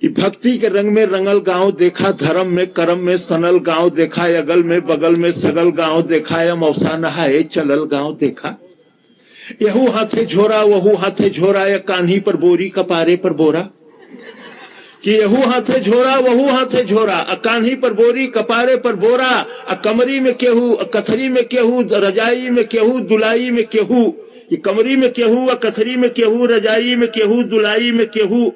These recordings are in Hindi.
भक्ति के रंग में रंगल गांव देखा, धर्म में कर्म में सनल गांव देखा, अगल में बगल में सगल गांव देखा, या मौसा नहाए चलल गांव देखा। यहू हाथे झोरा वहू हाथे झोरा, या कान्ही पर बोरी कपारे पर बोरा। कि यहू हाथे झोरा वहू हाथे झोरा, कान्ही पर बोरी कपारे पर बोरा, कमरी में केहू कथरी में केहू, रजाई में केहू दुलाई में केहू। कि कमरी में केहू कथरी में केहू, रजाई में केहू दुलाई में केहू।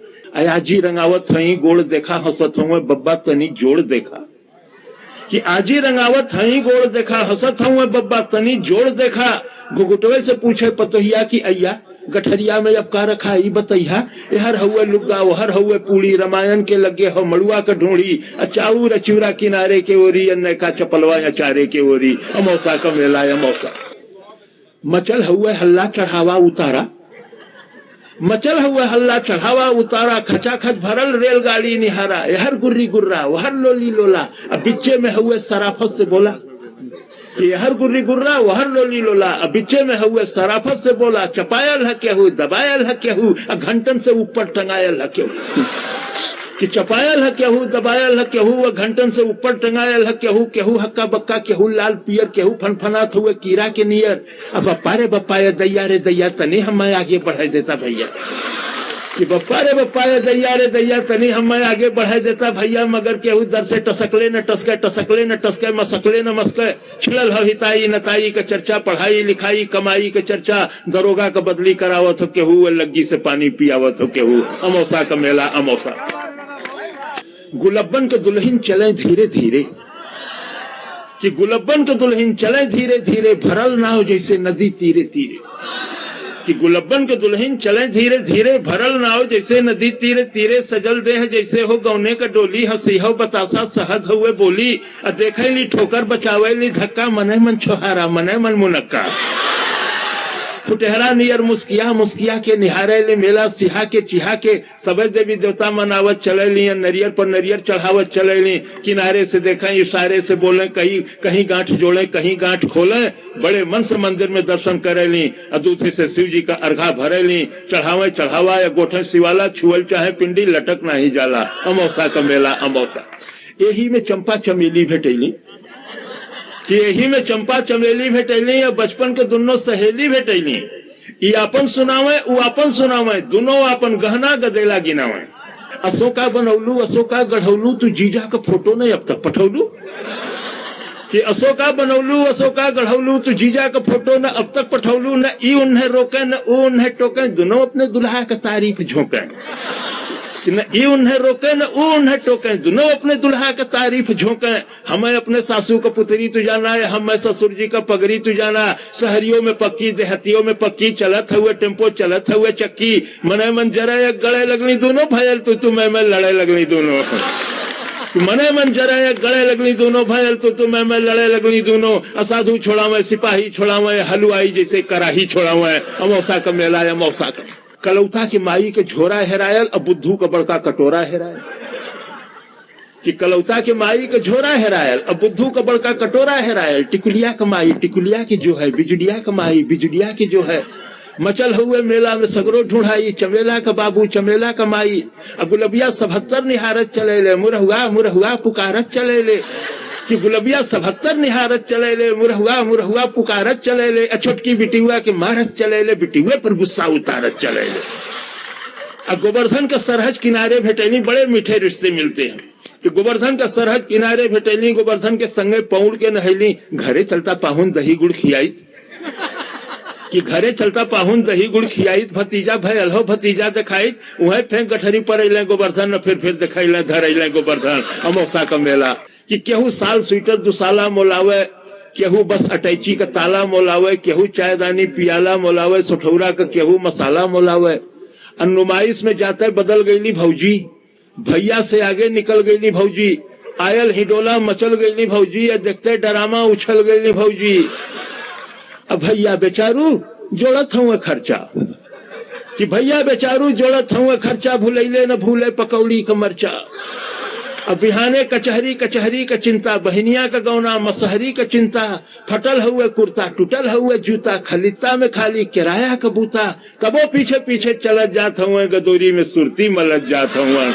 आजी रंगावत हई गोड़ देखा, हंसत हूँ बब्बा तनी जोड़ देखा। कि आजी रंगावत हई गोड़ देखा, हंसत हूँ बब्बा तनी जोड़ देखा। घुघुटवे से पूछे पतोहिया कि अय्या गठरिया में अब का रखा ई बतैया। हर हुए लुग्गा हर हुए पूड़ी, रामायण के लगे हो मड़ुआ का ढूंढी, अचाऊ रचूरा किनारे के ओरी, अन्य का चपलवा अचारे के ओरी। अमौसा का मेला अमौसा। मचल हुए हल्ला चढ़ावा उतारा, मचल हुआ हल्ला चढ़ावा उतारा, खचाखच भरल रेलगाड़ी निहारा। हर गुर्री गुर्रा वहर लोली लोला, अब बिच्चे में हुए सराफत से बोला। कि हर गुर्री गुर्रा वहर लोली लोला, अब बिच्चे में हुए सराफत से बोला। चपायल है केहू दबायल है केहू, घंटन से ऊपर टंगायल है केहू। कि चपायल है केहू दबायल है केहू, घंटन से ऊपर टंगायल है केहू। केहू हक्का बक्का केहू लाल पियर, केहू फनफनात हुए कीड़ा के नियर। अब बप्पा रे बप्पा ये दैया रे दैया, तनी हमें आगे बढ़ा देता भैया। कि बप्पा रे दैया रे दैया, तनी हमें आगे बढ़ा देता भैया। मगर केहू दर से टसकले न टसके, टसकले न टसके, मसकले न मसके। छिड़ल हो हिताई नताई का चर्चा, पढ़ाई लिखाई कमाई का चर्चा। दरोगा का बदली करावत हो केहू, लग्गी से पानी पियावत हो केहू। अमौसा का मेला अमौसा। गुलब्बन के दुल्हन चले धीरे धीरे। कि गुलब्बन के दुल्हन चले धीरे धीरे, भरल नाव जैसे नदी तीरे तीरे। कि गुलब्बन के दुल्हन चले धीरे धीरे, भरल नाव जैसे नदी तीरे तीरे। सजल देह जैसे हो गौने का डोली, हंसी हो बतासा सहद हुए बोली। देखे ली ठोकर बचावे ली धक्का, मने मन छोहारा मने मन मुनक्का। फुटहरा नियर मुस्किया मुस्किया के निहारे ले मेला, सिहा के चिहा के सबे देवी देवता मनावत चले ली। नरियर पर नरियर चढ़ावत चले ली, किनारे से देखें इशारे से बोले, कहीं कहीं गांठ जोड़े कहीं गांठ खोले। बड़े मन से मंदिर में दर्शन करे ली, दूसरे से शिव जी का अर्घा भरे ली। चढ़ावे चढ़ावा या गोठे शिवाला, छुअल चाहे पिंडी लटक नहीं जाला। अमौसा का मेला अमौसा। यही में चंपा चमेली भेटैली। कि यही में चंपा चमेली भेटैली, या बचपन के दोनों सहेली भेटैली। ई आपन सुनावे उ आपन सुनावे, दोनों आपन गहना गदेला गिनावे। अशोका बनौलू अशोका गढ़ौलू, तू जीजा का फोटो नहीं अब तक पठौलू। कि अशोका बनौलू अशोका गढ़ौलू, तू जीजा का फोटो न अब तक पठौलू। न ई उन्हें रोके न ऊ उन्हें टोके, दोनों अपने दुल्हा का तारीफ झोंके। न ई उन्हें रोके न ऊ उन्हें टोके, दोनों अपने दुल्हा का तारीफ झोंके। हमें अपने सासू का पुत्री तू जाना है, हमें ससुर जी का पगड़ी तू जाना। शहरियों में पक्की देहतियों में पक्की, चलत हुए टेम्पो चलत हुए चक्की। मने मन जरा गले लगनी दोनों, भयल तू मैं लड़े लगनी दोनों। मने मन जरा गले लगनी दोनों, भयल तू मैं लड़े लगनी दोनों। असाधु छोड़ावे सिपाही छोड़ावे, हलवाई जैसे कराही छोड़ावे। अमौसा का मेला अमौसा का। कलौता की माई के झोरा हेरायल, अब बुद्धू का बड़का कटोरा हेरायल। कि कलौता के माई के झोरा हेरायल, अब बुद्धू का बड़का कटोरा हेरायल। टिकुलिया कमाई टिकुलिया की जो है, बिजुलिया कमाई बिजुलिया की जो है। मचल हुए मेला में सगरो ढूंढाई, चमेला का बाबू चमेला कमाई। अब गुलबिया 77 निहारत चले ले, मुरहुआ मुरहुआ पुकारत चले ले। कि गुलबिया 77 निहारत चले ले, मुरहुआ मुरहुआ पुकारत चले ले। छोटकी बिटिहुआ के मारत चले ले, बिटिहुए पर गुस्सा उतारत चले ले। गोवर्धन का सरहज किनारे भेटैली, बड़े मीठे रिश्ते मिलते हैं। कि गोवर्धन का सरहज किनारे भेटैली, गोवर्धन के संगे पौड़ के नहैली। घरे चलता पाहुन दही गुड़ खियाइत। कि घरे चलता पाहुन दही गुड़ खियाइत, भतीजा भयल हो भतीजा दिखाइत। वह फेंक गठरी पर अइले गोवर्धन, न फिर दिखाइले धर अइले गोवर्धन। अमौसा का मेला। कि केहू साल स्वेटर दुसाला मोलावे, केहू बस अटैची का ताला मोलावे। केहू चायदानी पियाला मोलावे, सुठौरा का केहू मसाला मोलावे। नुमाइश में जाते बदल गईली भौजी, भैया से आगे निकल गईली भौजी। आयल हिडोला मचल गईली भौजी, या देखते डरामा उछल गईली भौजी। अब भैया बेचारू जोड़त हुए खर्चा। कि भैया बेचारू जोड़त हुए खर्चा, भूलैले न भूले पकौड़ी का मरचा। अब बिहाने कचहरी कचहरी का चिंता, बहनिया का गौना मसहरी का चिंता। फटल हुए कुर्ता टूटल हुए जूता, खलिता में खाली किराया का बूता। कबो पीछे पीछे चलत जात हुए, गदोरी में सुरती मलत जात हुए।